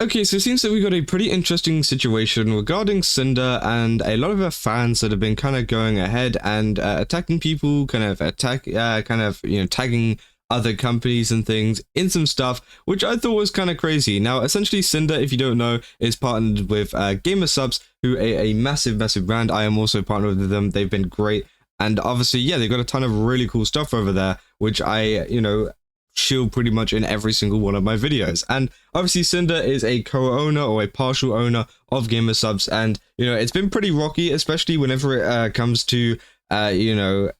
Okay, so it seems that we got a pretty interesting situation regarding Sinder and a lot of her fans that have been kind of going ahead and attacking people, tagging other companies and things in some stuff, which I thought was kind of crazy. Now, essentially, Sinder, if you don't know, is partnered with Gamersupps, who are a massive brand. I am also partnered with them. They've been great. And obviously, yeah, they've got a ton of really cool stuff over there, which I, shield pretty much in every single one of my videos. And obviously Sinder is a co-owner or a partial owner of Gamersupps, and it's been pretty rocky, especially whenever it comes to her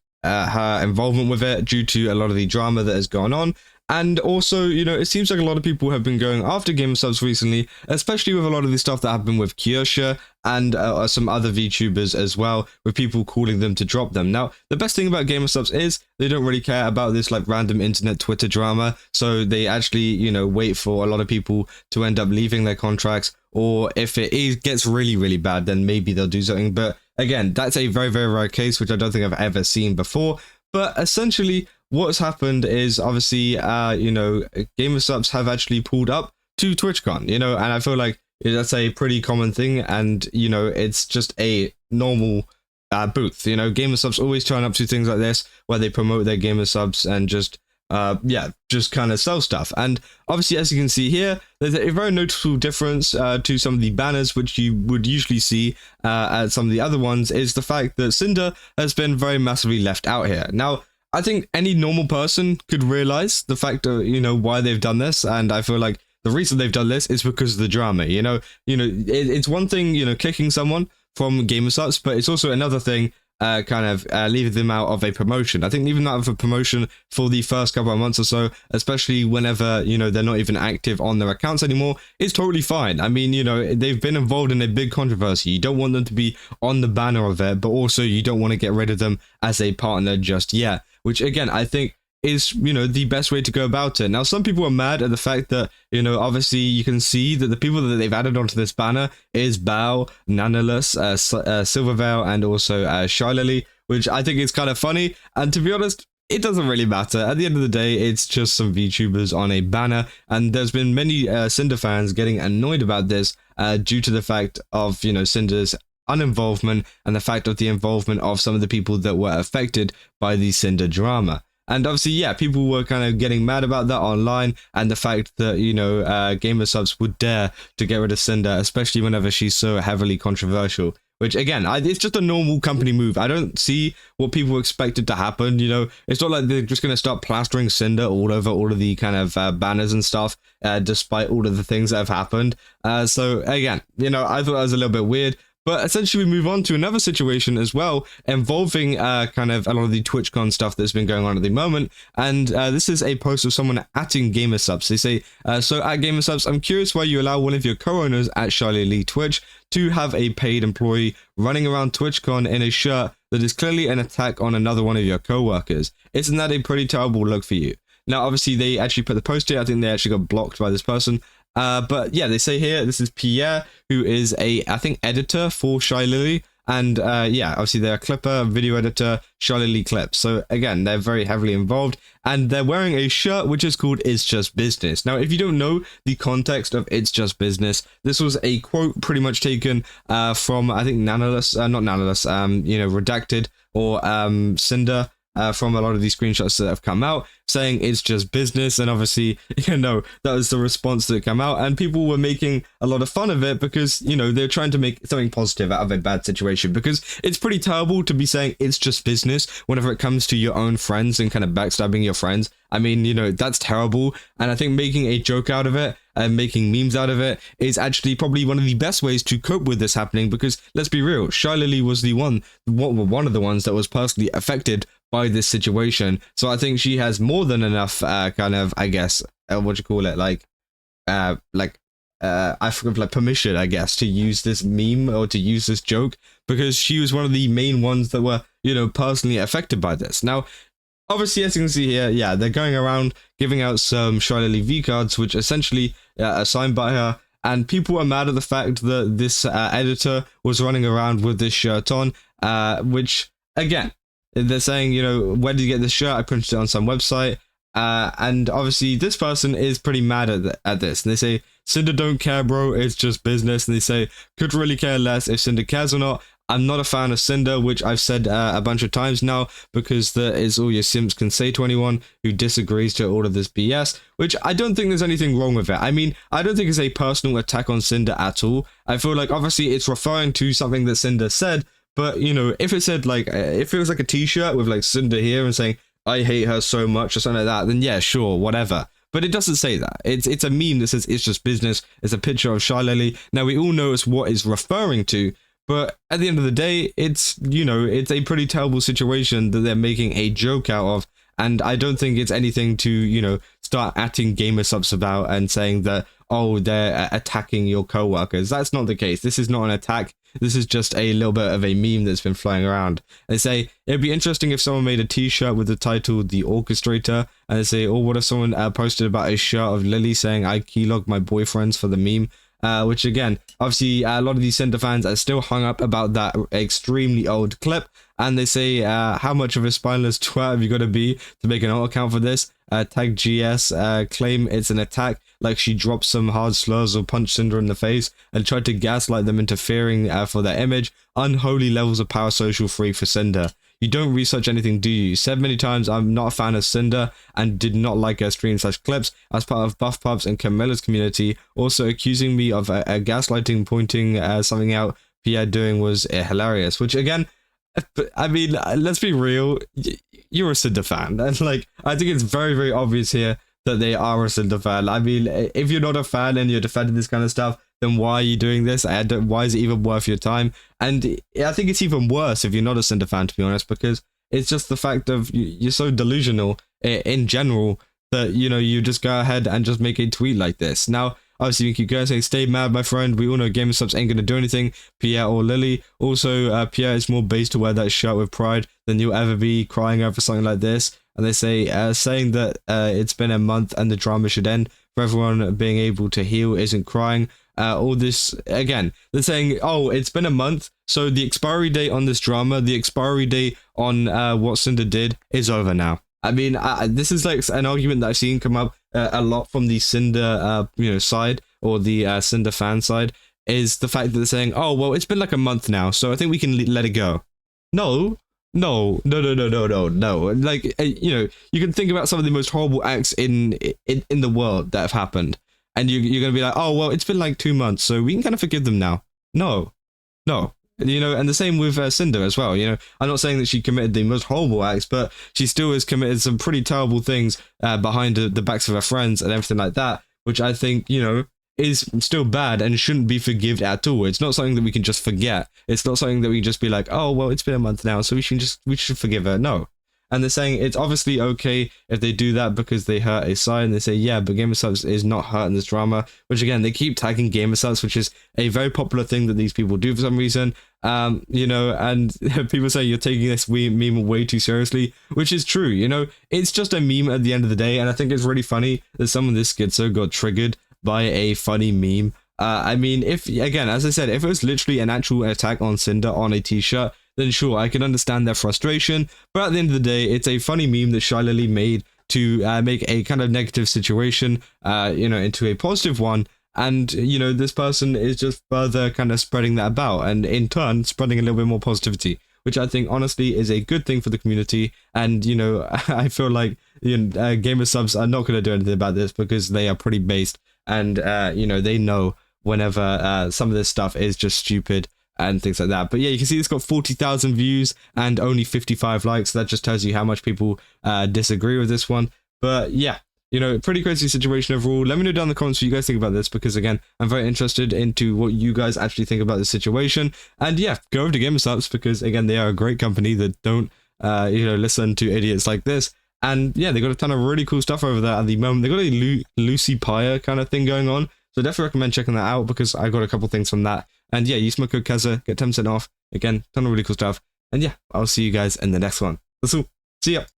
involvement with it, due to a lot of the drama that has gone on. And also, it seems like a lot of people have been going after Gamersupps recently, especially with a lot of the stuff that happened with Kiosha and some other VTubers as well, with people calling them to drop them. Now, the best thing about Gamersupps is they don't really care about this like random internet Twitter drama, so they actually, wait for a lot of people to end up leaving their contracts, or if it gets really bad, then maybe they'll do something. But again, that's a very rare case, which I don't think I've ever seen before. But essentially, what's happened is obviously, Gamersupps have actually pulled up to TwitchCon, and I feel like that's a pretty common thing, and, it's just a normal booth. Gamersupps always turn up to things like this, where they promote their Gamersupps and just kind of sell stuff. And obviously, as you can see here, there's a very noticeable difference to some of the banners which you would usually see at some of the other ones, is the fact that Sinder has been very massively left out here. Now, I think any normal person could realize the fact of, why they've done this, and I feel like the reason they've done this is because of the drama. It's one thing, kicking someone from Gamersupps, but it's also another thing leaving them out of a promotion. I think leaving them out of a promotion for the first couple of months or so, especially whenever, they're not even active on their accounts anymore, is totally fine. I mean, they've been involved in a big controversy. You don't want them to be on the banner of it, but also you don't want to get rid of them as a partner just yet, which again, I think is, the best way to go about it. Now, some people are mad at the fact that, obviously you can see that the people that they've added onto this banner is Bao, Nanoless, Silverveil, and also ShyLily's, which I think is kind of funny. And to be honest, it doesn't really matter. At the end of the day, it's just some VTubers on a banner, and there's been many Sinder fans getting annoyed about this due to the fact of, Sinder's uninvolvement and the fact of the involvement of some of the people that were affected by the Sinder drama. And obviously, yeah, people were kind of getting mad about that online, and the fact that, Gamersupps would dare to get rid of Sinder, especially whenever she's so heavily controversial. Which, again, it's just a normal company move. I don't see what people expected to happen, It's not like they're just going to start plastering Sinder all over all of the kind of banners and stuff, despite all of the things that have happened. So, again, I thought that was a little bit weird. But essentially, we move on to another situation as well, involving kind of a lot of the TwitchCon stuff that's been going on at the moment. And this is a post of someone atting Gamersupps. They say, so at Gamersupps, I'm curious why you allow one of your co-owners at ShyLily's Twitch to have a paid employee running around TwitchCon in a shirt that is clearly an attack on another one of your co-workers. Isn't that a pretty terrible look for you? Now, obviously, they actually put the post here. I think they actually got blocked by this person. But yeah, they say here, this is Pierre, who is I think, editor for ShyLily's. And yeah, obviously they're a clipper, video editor, ShyLily's Clips. So again, they're very heavily involved. And they're wearing a shirt which is called It's Just Business. Now, if you don't know the context of It's Just Business, this was a quote pretty much taken from, I think, Nanoless, not Nanoless, Redacted, or Sinder, from a lot of these screenshots that have come out, saying it's just business. And obviously, that was the response that came out, and people were making a lot of fun of it because, they're trying to make something positive out of a bad situation, because it's pretty terrible to be saying it's just business whenever it comes to your own friends and kind of backstabbing your friends. I mean, that's terrible. And I think making a joke out of it and making memes out of it is actually probably one of the best ways to cope with this happening, because let's be real, ShyLily's was one of the ones that was personally affected by this situation. So I think she has more than enough kind of, I guess, what you call it, I forgot, like, permission, I guess, to use this meme or to use this joke, because she was one of the main ones that were, personally affected by this. Now, obviously, as you can see here, yeah, they're going around giving out some ShyLily's V cards, which essentially are signed by her, and people are mad at the fact that this editor was running around with this shirt on, which, again, they're saying, where did you get this shirt? I printed it on some website. And obviously this person is pretty mad at this, and they say, Sinder don't care, bro, it's just business. And they say, could really care less if Sinder cares or not. I'm not a fan of Sinder, which I've said a bunch of times now, because that is all your simps can say to anyone who disagrees to all of this BS, which I don't think there's anything wrong with it. I mean, I don't think it's a personal attack on Sinder at all. I feel like obviously it's referring to something that Sinder said, but you know, if it said like, if it was like a t-shirt with like Sinder here and saying, I hate her so much or something like that, then yeah, sure, whatever. But it doesn't say that. It's a meme that says it's just business. It's a picture of ShyLily. Now we all know it's what it's referring to, but at the end of the day, it's, you know, it's a pretty terrible situation that they're making a joke out of. And I don't think it's anything to, you know, start acting Gamersupps about and saying that, oh, they're attacking your coworkers. That's not the case. This is not an attack. This is just a little bit of a meme that's been flying around. They say, it'd be interesting if someone made a t-shirt with the title The Orchestrator. And they say, oh, what if someone posted about a shirt of Lily saying, I keylog my boyfriends for the meme? Which again, obviously a lot of these Sinder fans are still hung up about that extremely old clip, and they say, how much of a spineless twat have you got to be to make an alt account for this? Tag GS, claim it's an attack, like she dropped some hard slurs or punched Sinder in the face and tried to gaslight them into fearing for their image. Unholy levels of power social free for Sinder. You don't research anything, do you? Said many times, I'm not a fan of Sinder and did not like her stream/clips as part of Buff Pups and Camilla's community. Also accusing me of gaslighting, pointing something out Pierre doing was hilarious. Which again, I mean, let's be real, you're a Sinder fan. And like, I think it's very, very obvious here that they are a Sinder fan. I mean, if you're not a fan and you're defending this kind of stuff, then why are you doing this? Why is it even worth your time? And I think it's even worse if you're not a Sinder fan, to be honest, because it's just the fact of you're so delusional in general that, you know, you just go ahead and just make a tweet like this. Now, obviously, you keep going saying, stay mad, my friend. We all know Gamersupps ain't going to do anything, Pierre or Lily. Also, Pierre is more based to wear that shirt with pride than you'll ever be crying over something like this. And they say, saying that it's been a month and the drama should end for everyone being able to heal isn't crying. All this, again, they're saying, oh, it's been a month, so the expiry date on this drama, the expiry date on what Sinder did is over now. I mean, this is like an argument that I've seen come up a lot from the Sinder, you know, side, or the Sinder fan side, is the fact that they're saying, oh, well, it's been like a month now, so I think we can let it go. No. Like, you know, you can think about some of the most horrible acts in the world that have happened, and you're gonna be like, oh, well, it's been like 2 months, so we can kind of forgive them now. No, you know, and the same with Sinder as well. You know, I'm not saying that she committed the most horrible acts, but she still has committed some pretty terrible things behind the backs of her friends and everything like that, which I think, you know, is still bad and shouldn't be forgived at all. It's not something that we can just forget. It's not something that we can just be like, oh, well, it's been a month now, so we should forgive her. No. And they're saying it's obviously okay if they do that because they hurt a side, and they say, yeah, but Gamersupps is not hurting this drama, which again, they keep tagging Gamersupps, which is a very popular thing that these people do for some reason. You know, and people say you're taking this meme way too seriously, which is true. You know, it's just a meme at the end of the day, and I think it's really funny that someone this schizo got triggered by a funny meme. I mean, if, again, as I said, if it was literally an actual attack on Sinder on a t-shirt, then sure, I can understand their frustration, but at the end of the day, it's a funny meme that ShyLily made to make a kind of negative situation, you know, into a positive one, and, you know, this person is just further kind of spreading that about, and in turn, spreading a little bit more positivity, which I think, honestly, is a good thing for the community, and, you know, I feel like, you know, Gamersupps are not going to do anything about this because they are pretty based, and, you know, they know whenever some of this stuff is just stupid and things like that. But yeah, you can see it's got 40,000 views and only 55 likes. That just tells you how much people disagree with this one. But yeah, you know, pretty crazy situation overall. Let me know down in the comments what you guys think about this, because again, I'm very interested into what you guys actually think about this situation. And yeah, go over to Gamersupps, because again, they are a great company that don't, you know, listen to idiots like this. And yeah, they got a ton of really cool stuff over there at the moment. They got a Lucy Pyre kind of thing going on. So definitely recommend checking that out, because I got a couple things from that. And yeah, use my code Keza, get 10% off. Again, ton of really cool stuff. And yeah, I'll see you guys in the next one. That's all. See ya.